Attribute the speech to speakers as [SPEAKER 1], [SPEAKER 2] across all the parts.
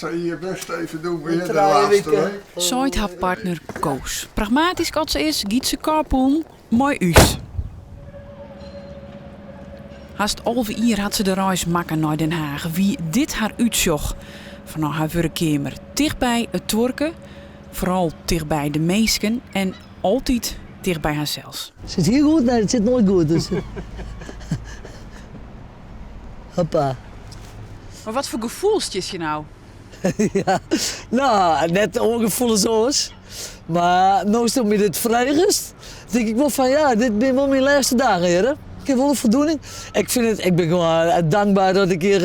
[SPEAKER 1] zou je best even doen weer de laatste week.
[SPEAKER 2] Zoit haar partner Koos. Pragmatisch als ze is, giet ze carpool, mooi us. Haast halve uur had ze de reis makken naar Den Haag. Wie dit haar uitzocht vanaf haar werkkamer. Dichtbij het twerken, vooral dichtbij de meesken en altijd dichtbij haarzelf.
[SPEAKER 3] Zit hier goed? Nee, het zit nooit goed. Dus. Hoppa.
[SPEAKER 2] Maar wat voor gevoelstjes je nou?
[SPEAKER 3] Ja, nou, net ongevoelig zoals. Maar nu is het met het vrijgest. Denk ik wel van ja, dit zijn wel mijn laatste dagen hier. Ik heb wel een voldoening. Ik ben gewoon dankbaar dat ik hier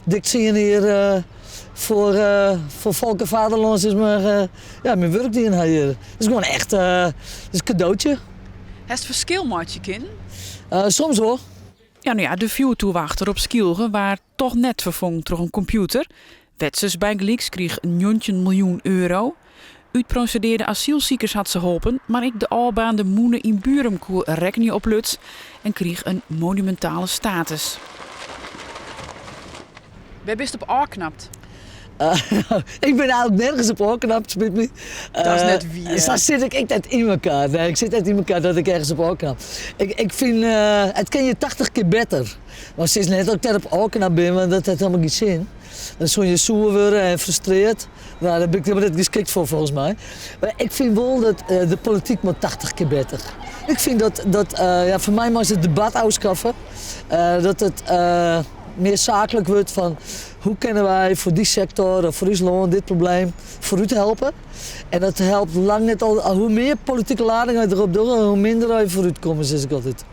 [SPEAKER 3] dik zie hier voor volk en vaderlands is maar ja, mijn werk die in hier. Het is gewoon echt het is een cadeautje.
[SPEAKER 2] Het verschil maakt je kind?
[SPEAKER 3] Soms hoor.
[SPEAKER 2] Ja, nou ja, de vuurtoewachter op Skilge waar toch net vervangen door een computer. Wetsers bij Gleeks kreeg €19 miljoen. Uitprocedeerde asielziekers had ze geholpen, maar ik de albaande moenen in Burum koer rekening op Luts en kreeg een monumentale status. Waar bist op aanknapt?
[SPEAKER 3] Ik ben eigenlijk nergens op aanknapt met me.
[SPEAKER 2] Dat is net wie.
[SPEAKER 3] Zo zit ik net in elkaar. Nee, ik zit net in elkaar dat ik ergens op aanknap. Ik vind, het kan je 80 keer beter. Maar het is net dat ik daarop aanknap ben, want dat heeft helemaal geen zin. Dan zul je zoer worden en frustreerd. Nou, daar ben ik helemaal niet geschikt voor volgens mij. Maar ik vind wel dat de politiek moet 80 keer beter. Ik vind dat ja, voor mij mag ze het debat afschaffen. Dat het meer zakelijk wordt van hoe kunnen wij voor die sector of voor Friesland dit probleem vooruit helpen. En dat helpt lang net al. Hoe meer politieke lading erop doen, hoe minder wij vooruit komen, zeg ik altijd.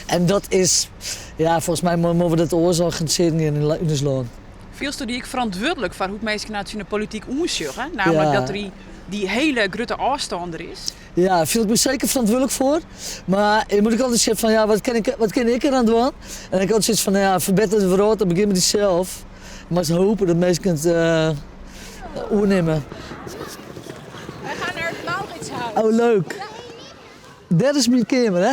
[SPEAKER 3] En dat is, ja, volgens mij moeten we dat oorzaak in ons land.
[SPEAKER 2] Veel studie ik verantwoordelijk voor hoe het mensen naar de politiek omzien. Namelijk dat er die hele grote afstander is.
[SPEAKER 3] Ja, daar voel ik me zeker verantwoordelijk voor. Maar je moet ook altijd zeggen van ja, wat kan ik eraan doen? En ik had altijd zoiets van ja, verbeter de wereld, dan begin met jezelf. Maar ze hopen dat mensen het oornemen.
[SPEAKER 4] Wij gaan naar het Mauritshuis.
[SPEAKER 3] Oh, leuk. Dat is mijn kamer, hè?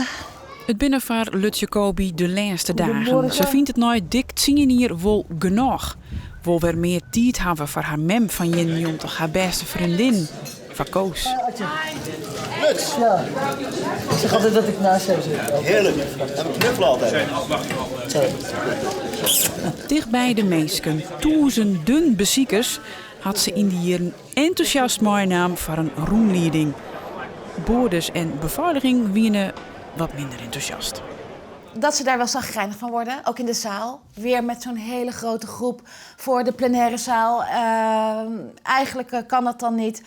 [SPEAKER 2] Het binnenvaart Lut Jacobi de laatste dagen. Ze vindt het nou dik 10 hier wel genoeg. Wil weer meer tijd hebben voor haar mem van Jen-Jontig, haar beste vriendin, van Koos.
[SPEAKER 3] Luts. Ja. Ik zeg altijd dat ik naast jou zit.
[SPEAKER 5] Heerlijk. Heb ik knuffel altijd.
[SPEAKER 2] Dichtbij de meesken, duizenden beziekers, had ze in die jaren enthousiast naam voor een roemleiding. Boorders en beveiliging wienen wat minder enthousiast.
[SPEAKER 4] Dat ze daar wel chagrijnig van worden, ook in de zaal. Weer met zo'n hele grote groep voor de plenaire zaal. Eigenlijk kan dat dan niet.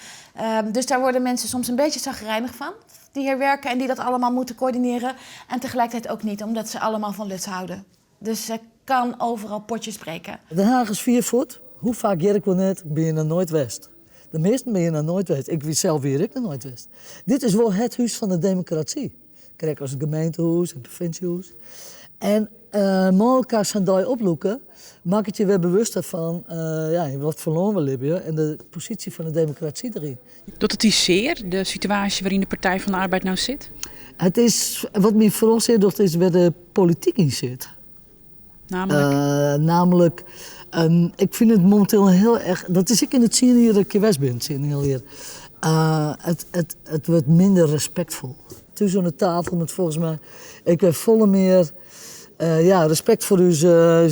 [SPEAKER 4] Dus daar worden mensen soms een beetje chagrijnig van. Die hier werken en die dat allemaal moeten coördineren. En tegelijkertijd ook niet, omdat ze allemaal van Luts houden. Dus ze kan overal potjes breken.
[SPEAKER 3] Den Haag is 4 voet. Hoe vaak jerk wel net, ben je naar Noordwest. De meesten ben je naar Noordwest. Ik weet zelf weer ik naar Noordwest. Dit is wel het huis van de democratie. Kijk, als het gemeentehuis, het provinciehuis. En met elkaar zijn daar oploeken, maak het je weer bewuster van ja, wat verloren we hebben en de positie van de democratie erin.
[SPEAKER 2] Doet het die zeer, de situatie waarin de Partij van de Arbeid nou zit?
[SPEAKER 3] Het is, wat mij vooral zeer doet, is waar de politiek in zit.
[SPEAKER 2] Namelijk?
[SPEAKER 3] Ik vind het momenteel heel erg, dat is ik in het zien hier dat ik geweest ben, het wordt minder respectvol. Tussen aan de tafel met volgens mij, ik heb volle meer ja, respect voor uw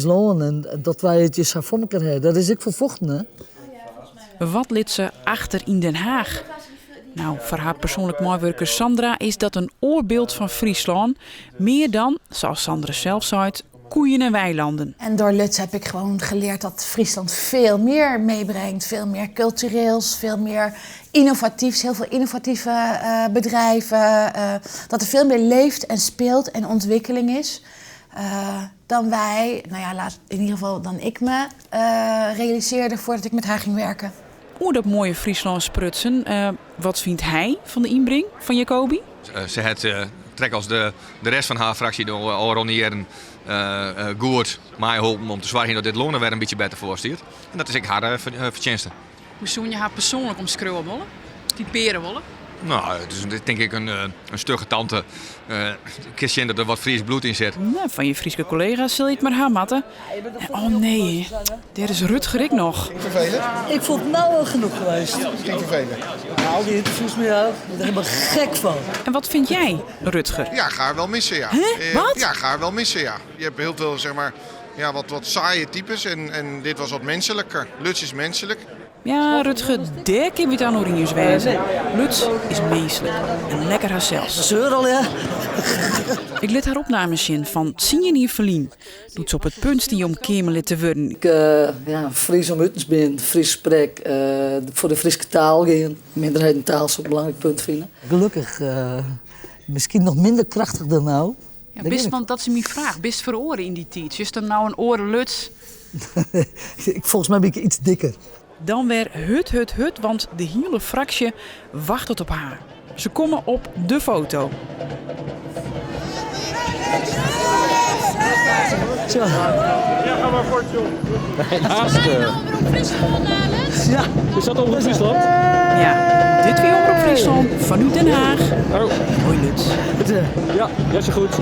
[SPEAKER 3] land en dat wij het eens voor elkaar hebben. Dat is ik vervochten, hè.
[SPEAKER 2] Wat lid ze achter in Den Haag? Nou, voor haar persoonlijk mooiwerker Sandra is dat een oorbeeld van Friesland. Meer dan, zoals Sandra zelf zei, koeien en weilanden.
[SPEAKER 4] En door Luts heb ik gewoon geleerd dat Friesland veel meer meebrengt. Veel meer cultureels, veel meer innovatiefs. Heel veel innovatieve bedrijven. Dat er veel meer leeft en speelt en ontwikkeling is. Dan wij, nou ja, in ieder geval dan ik me realiseerde voordat ik met haar ging werken.
[SPEAKER 2] Hoe dat mooie Friesland sprutsen. Wat vindt hij van de inbreng van Jacobi?
[SPEAKER 6] Ze het trek als de rest van haar fractie door oroniëren goed mij helpen om te zorgen dat dit lonen weer een beetje beter voorstuurt. En dat is ik haar verdienste.
[SPEAKER 2] Hoe zou je haar persoonlijk omschreeuwen willen? Typeren willen?
[SPEAKER 6] Nou, het is denk ik een stugge tante. Ik kan zien dat er wat Fries bloed in zit.
[SPEAKER 2] Nou, van je Friese collega's zul je het maar hamatten. Oh nee, daar is Rutger ik nog.
[SPEAKER 1] Vervelend?
[SPEAKER 3] Ik vond het nou wel genoeg geweest.
[SPEAKER 1] Ging vervelend.
[SPEAKER 3] Nou, die interviews met jou, daar ben ik helemaal gek van.
[SPEAKER 2] En wat vind jij, Rutger?
[SPEAKER 7] Ja, ga er wel missen, ja.
[SPEAKER 2] Wat?
[SPEAKER 7] Ja, ga er wel missen, ja. Je hebt heel veel, zeg maar, ja, wat saaie types en dit was wat menselijker. Luts is menselijk.
[SPEAKER 2] Ja, Rutger, daar kun je het aan Oranjes wezen. Luts is menselijk en lekker haarzelfs.
[SPEAKER 3] Zeur al, ja.
[SPEAKER 2] Ik liet haar opnames zien van Sinjenier Verlien. Doet ze op het punt die om Kemerlid te worden.
[SPEAKER 3] Ik Fries om Uttens ben, Fries spreek, voor de Friese taal gaan. Minderheidentaal is ook een belangrijk punt vinden. Gelukkig, misschien nog minder krachtig dan nou.
[SPEAKER 2] Ja, best, want dat is mijn vraag. Best voor oren in die tijd. Is er nou een oren Luts?
[SPEAKER 3] Volgens mij ben ik iets dikker.
[SPEAKER 2] Dan weer hut, want de hele fractie wacht op haar. Ze komen op de foto.
[SPEAKER 3] Zo.
[SPEAKER 8] Ja, ga maar voort, joh.
[SPEAKER 3] Ja.
[SPEAKER 8] Is dat Omroep Friesland?
[SPEAKER 2] Ja, dit weer Omroep Friesland vanuit Den Haag.
[SPEAKER 8] Oh.
[SPEAKER 2] Hoi Luts.
[SPEAKER 8] Ja, is goed.